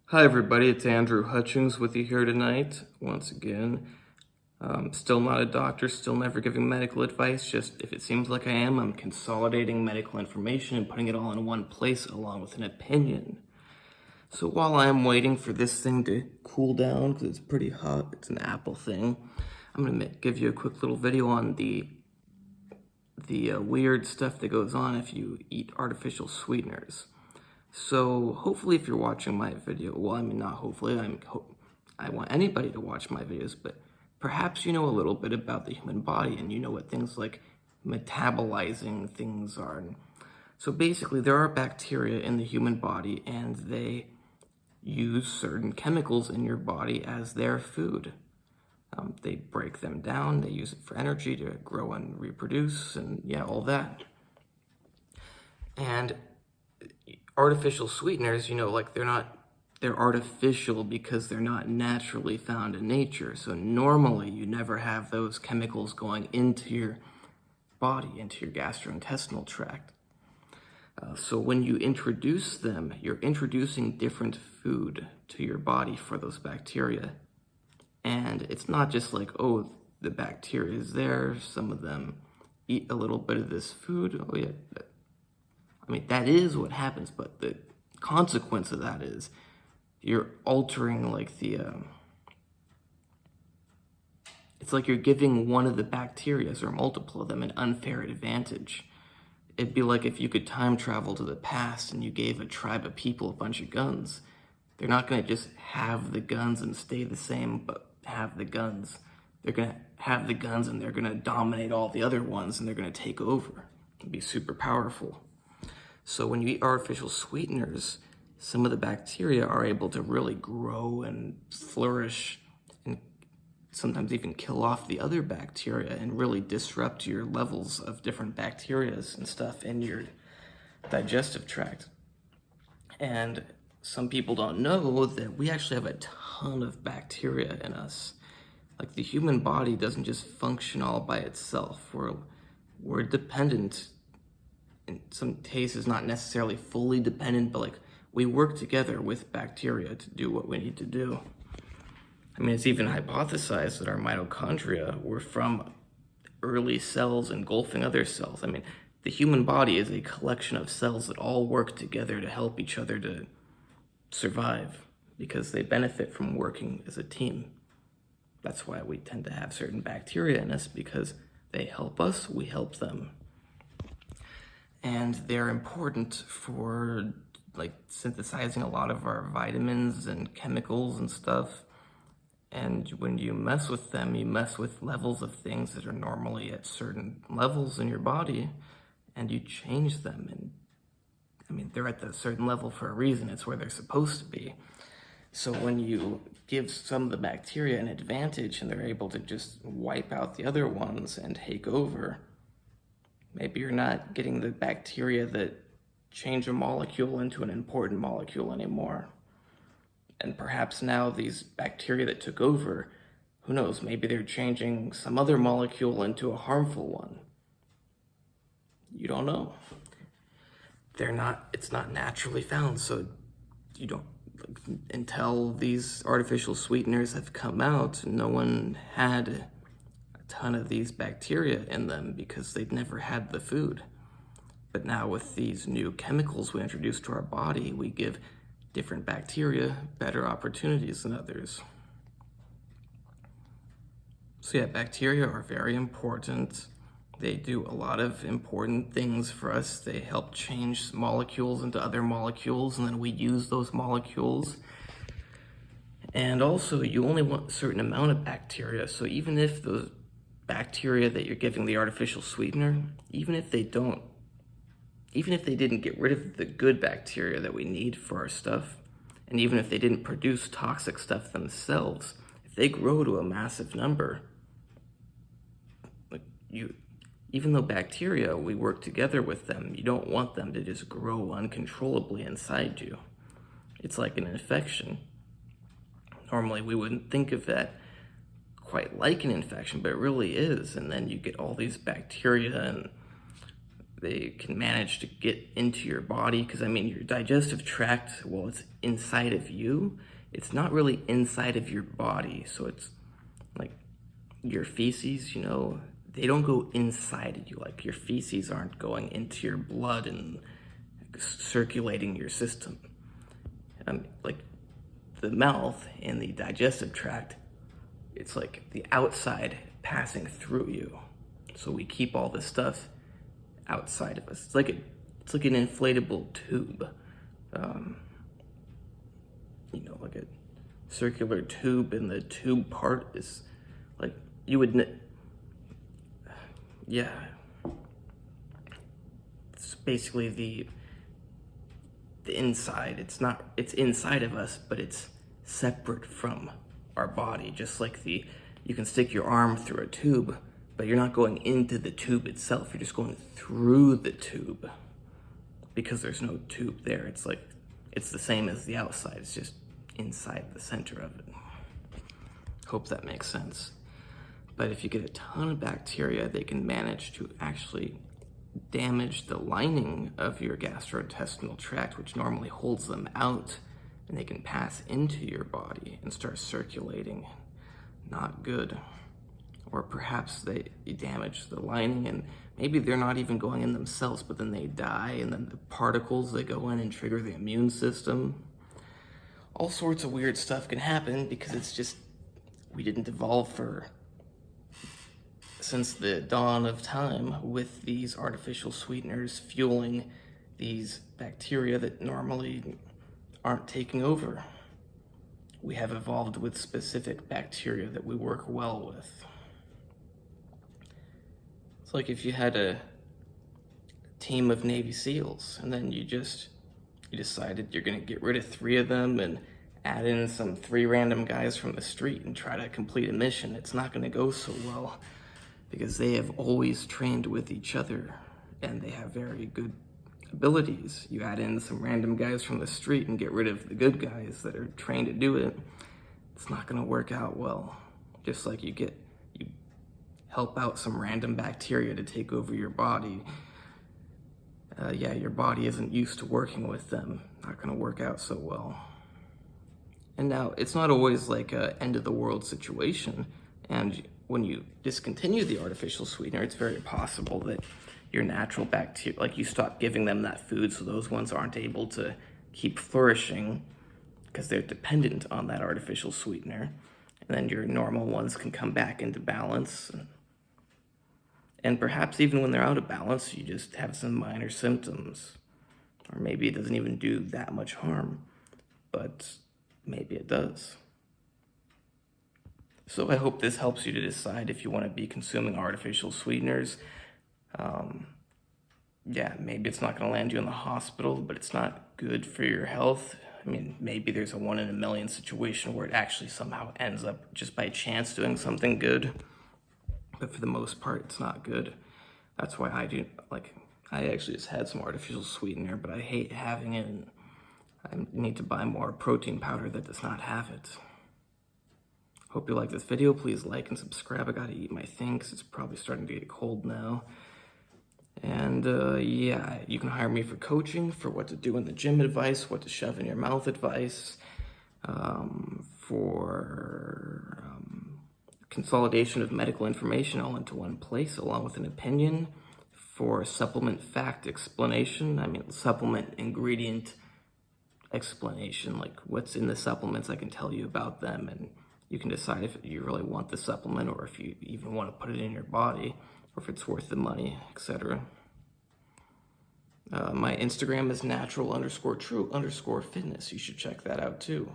Hi everybody, it's Andrew Hutchings with you here tonight, once again. Still not a doctor, still never giving medical advice, just if it seems like I am, I'm consolidating medical information and putting it all in one place along with an opinion. So while I am waiting for this thing to cool down, because it's pretty hot, it's an Apple thing, I'm going to give you a quick little video on the weird stuff that goes on if you eat artificial sweeteners. So hopefully if you're watching my video, well, I mean, not hopefully, I want anybody to watch my videos, but perhaps you know a little bit about the human body and you know what things like metabolizing things are. So basically there are bacteria in the human body and they use certain chemicals in your body as their food. They break them down, they use it for energy to grow and reproduce and yeah, all that. And artificial sweeteners, like they're artificial because they're not naturally found in nature. So normally you never have those chemicals going into your body, into your gastrointestinal tract. So when you introduce them, you're introducing different food to your body for those bacteria. And it's not just like, oh, the bacteria is there, some of them eat a little bit of this food. Oh yeah, I mean, that is what happens, but the consequence of that is you're altering like it's like you're giving one of the bacteria or multiple of them an unfair advantage. It'd be like if you could time travel to the past and you gave a tribe of people a bunch of guns. They're not going to just have the guns and stay the same, but have the guns. They're going to have the guns and they're going to dominate all the other ones and they're going to take over and be super powerful. So when you eat artificial sweeteners, some of the bacteria are able to really grow and flourish and sometimes even kill off the other bacteria and really disrupt your levels of different bacteria and stuff in your digestive tract. And some people don't know that we actually have a ton of bacteria in us. Like the human body doesn't just function all by itself. We're dependent in some cases, not necessarily fully dependent, but like we work together with bacteria to do what we need to do. I mean, it's even hypothesized that our mitochondria were from early cells engulfing other cells. I mean, the human body is a collection of cells that all work together to help each other to survive because they benefit from working as a team. That's why we tend to have certain bacteria in us, because they help us, we help them. And they're important for like synthesizing a lot of our vitamins and chemicals and stuff. And when you mess with them, you mess with levels of things that are normally at certain levels in your body, and you change them. And I mean, they're at the certain level for a reason. It's where they're supposed to be. So when you give some of the bacteria an advantage and they're able to just wipe out the other ones and take over, maybe you're not getting the bacteria that change a molecule into an important molecule anymore. And perhaps now these bacteria that took over, who knows, maybe they're changing some other molecule into a harmful one. You don't know. It's not naturally found, so you don't, until these artificial sweeteners have come out, no one had a ton of these bacteria in them because they'd never had the food. But now with these new chemicals we introduce to our body, we give different bacteria better opportunities than others. So yeah, bacteria are very important. They do a lot of important things for us. They help change molecules into other molecules, and then we use those molecules. And also, you only want a certain amount of bacteria. So even if the bacteria that you're giving the artificial sweetener, even if they didn't get rid of the good bacteria that we need for our stuff, and even if they didn't produce toxic stuff themselves, if they grow to a massive number, even though bacteria, we work together with them, you don't want them to just grow uncontrollably inside you. It's like an infection. Normally we wouldn't think of that quite like an infection, but it really is. And then you get all these bacteria and they can manage to get into your body, because I mean, your digestive tract, well, it's inside of you. It's not really inside of your body. So it's like your feces, you know, they don't go inside of you. Like your feces aren't going into your blood and circulating your system. Like the mouth and the digestive tract, it's like the outside passing through you. So we keep all this stuff outside of us. It's like an inflatable tube, you know, like a circular tube, and the tube part is like you would, yeah. It's basically the inside. It's inside of us, but it's separate from our body. Just like you can stick your arm through a tube, but you're not going into the tube itself. You're just going through the tube because there's no tube there. It's like, it's the same as the outside. It's just inside the center of it. Hope that makes sense. But if you get a ton of bacteria, they can manage to actually damage the lining of your gastrointestinal tract, which normally holds them out, and they can pass into your body and start circulating. Not good. Or perhaps they damage the lining, and maybe they're not even going in themselves, but then they die, and then the particles, they go in and trigger the immune system. All sorts of weird stuff can happen because it's just, we didn't evolve since the dawn of time with these artificial sweeteners fueling these bacteria that normally aren't taking over. We have evolved with specific bacteria that we work well with. It's like if you had a team of Navy SEALs and then you decided you're gonna get rid of 3 of them and add in some 3 random guys from the street and try to complete a mission. It's not gonna go so well, because they have always trained with each other and they have very good abilities. You add in some random guys from the street and get rid of the good guys that are trained to do it, it's not gonna work out well. Just like you help out some random bacteria to take over your body. Your body isn't used to working with them. Not gonna work out so well. And now, it's not always like a end of the world situation, and when you discontinue the artificial sweetener, it's very possible that your natural bacteria, like you stop giving them that food, so those ones aren't able to keep flourishing because they're dependent on that artificial sweetener. And then your normal ones can come back into balance. And perhaps even when they're out of balance, you just have some minor symptoms. Or maybe it doesn't even do that much harm, but maybe it does. So I hope this helps you to decide if you want to be consuming artificial sweeteners. Maybe it's not going to land you in the hospital, but it's not good for your health. I mean, maybe there's a 1 in a million situation where it actually somehow ends up just by chance doing something good. But for the most part, it's not good. That's why I actually just had some artificial sweetener, but I hate having it. And I need to buy more protein powder that does not have it. Hope you like this video. Please like and subscribe. I gotta eat my thing because it's probably starting to get cold now. And you can hire me for coaching, for what to do in the gym advice, what to shove in your mouth advice, for consolidation of medical information all into one place along with an opinion, for supplement fact explanation, supplement ingredient explanation, like what's in the supplements. I can tell you about them, and you can decide if you really want the supplement or if you even want to put it in your body or if it's worth the money, etc. My Instagram is natural_true_fitness. You should check that out too.